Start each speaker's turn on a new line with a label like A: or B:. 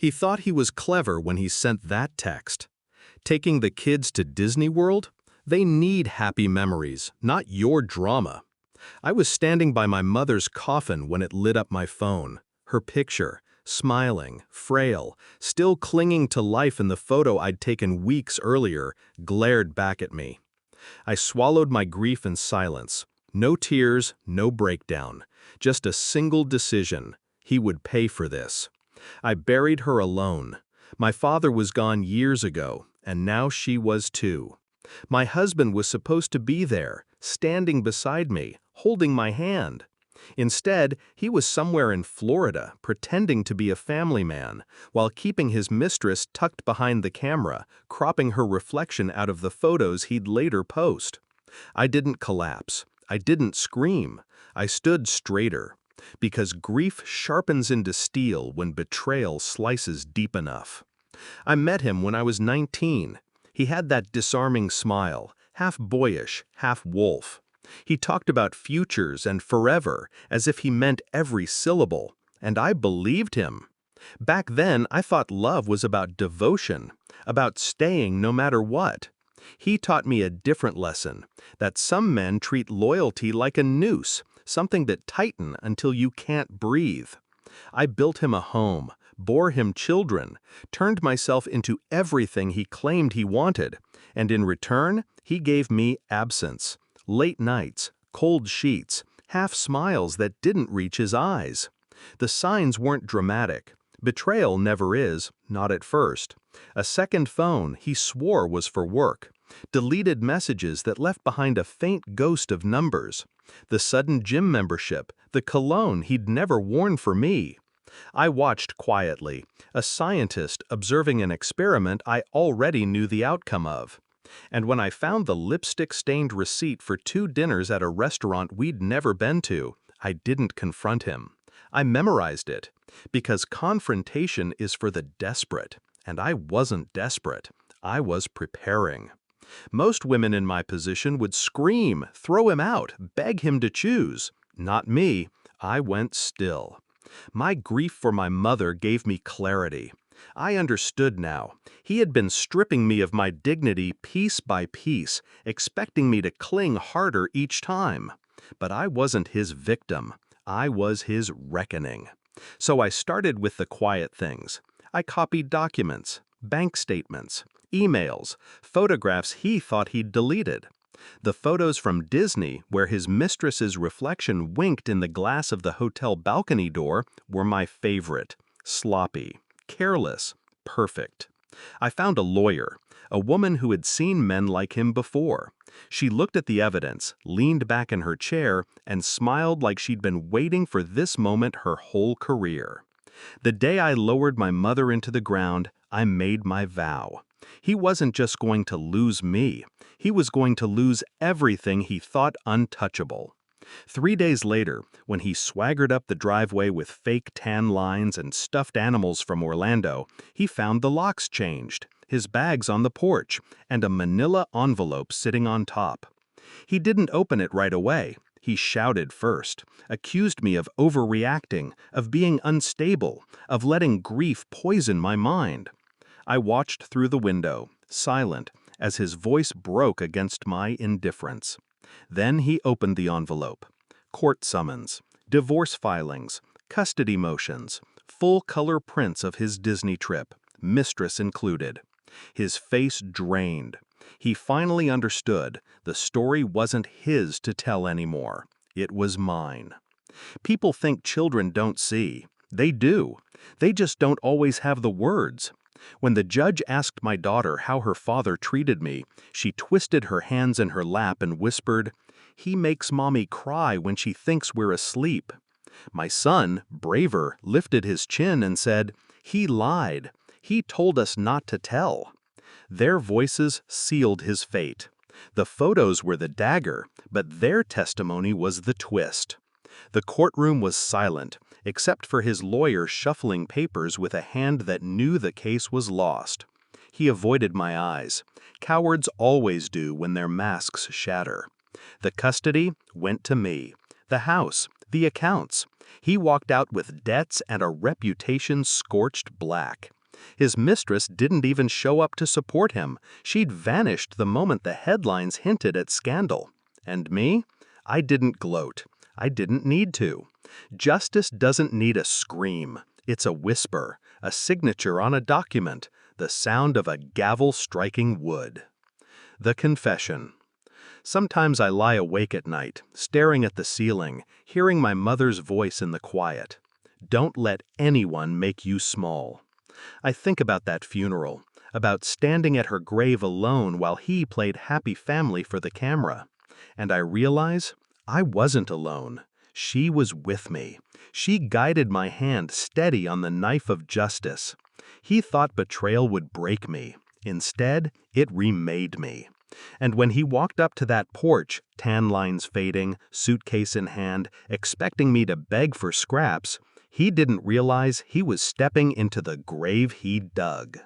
A: He thought he was clever when he sent that text. Taking the kids to Disney World? They need happy memories, not your drama. I was standing by my mother's coffin when it lit up my phone. Her picture, smiling, frail, still clinging to life in the photo I'd taken weeks earlier, glared back at me. I swallowed my grief in silence. No tears, no breakdown. Just a single decision. He would pay for this. I buried her alone. My father was gone years ago, and now she was too. My husband was supposed to be there, standing beside me, holding my hand. Instead, he was somewhere in Florida, pretending to be a family man, while keeping his mistress tucked behind the camera, cropping her reflection out of the photos he'd later post. I didn't collapse. I didn't scream. I stood straighter. Because grief sharpens into steel when betrayal slices deep enough. I met him when I was 19. He had that disarming smile, half boyish, half wolf. He talked about futures and forever as if he meant every syllable, and I believed him. Back then, I thought love was about devotion, about staying no matter what. He taught me a different lesson, that some men treat loyalty like a noose, something that tightens until you can't breathe. I built him a home, bore him children, turned myself into everything he claimed he wanted, and in return, he gave me absence, late nights, cold sheets, half smiles that didn't reach his eyes. The signs weren't dramatic. Betrayal never is, not at first. A second phone he swore was for work. Deleted messages that left behind a faint ghost of numbers. The sudden gym membership, the cologne he'd never worn for me. I watched quietly, a scientist observing an experiment I already knew the outcome of. And when I found the lipstick-stained receipt for 2 dinners at a restaurant we'd never been to, I didn't confront him. I memorized it, because confrontation is for the desperate, and I wasn't desperate. I was preparing. Most women in my position would scream, throw him out, beg him to choose. Not me. I went still. My grief for my mother gave me clarity. I understood now. He had been stripping me of my dignity piece by piece, expecting me to cling harder each time. But I wasn't his victim. I was his reckoning. So I started with the quiet things. I copied documents, bank statements, emails, photographs he thought he'd deleted. The photos from Disney, where his mistress's reflection winked in the glass of the hotel balcony door, were my favorite. Sloppy, careless, perfect. I found a lawyer, a woman who had seen men like him before. She looked at the evidence, leaned back in her chair, and smiled like she'd been waiting for this moment her whole career. The day I lowered my mother into the ground, I made my vow. He wasn't just going to lose me. He was going to lose everything he thought untouchable. 3 days later, when he swaggered up the driveway with fake tan lines and stuffed animals from Orlando, he found the locks changed, his bags on the porch, and a manila envelope sitting on top. He didn't open it right away. He shouted first, accused me of overreacting, of being unstable, of letting grief poison my mind. I watched through the window, silent, as his voice broke against my indifference. Then he opened the envelope. Court summons, divorce filings, custody motions, full-color prints of his Disney trip, mistress included. His face drained. He finally understood the story wasn't his to tell anymore. It was mine. People think children don't see. They do. They just don't always have the words. When the judge asked my daughter how her father treated me, she twisted her hands in her lap and whispered, "He makes mommy cry when she thinks we're asleep." My son, braver, lifted his chin and said, "He lied. He told us not to tell." Their voices sealed his fate. The photos were the dagger, but their testimony was the twist. The courtroom was silent, except for his lawyer shuffling papers with a hand that knew the case was lost. He avoided my eyes. Cowards always do when their masks shatter. The custody went to me. The house, the accounts. He walked out with debts and a reputation scorched black. His mistress didn't even show up to support him. She'd vanished the moment the headlines hinted at scandal. And me? I didn't gloat. I didn't need to. Justice doesn't need a scream. It's a whisper, a signature on a document, the sound of a gavel striking wood. The confession. Sometimes I lie awake at night, staring at the ceiling, hearing my mother's voice in the quiet. Don't let anyone make you small. I think about that funeral, about standing at her grave alone while he played happy family for the camera. And I realize I wasn't alone. She was with me. She guided my hand steady on the knife of justice. He thought betrayal would break me. Instead, it remade me. And when he walked up to that porch, tan lines fading, suitcase in hand, expecting me to beg for scraps, he didn't realize he was stepping into the grave he dug.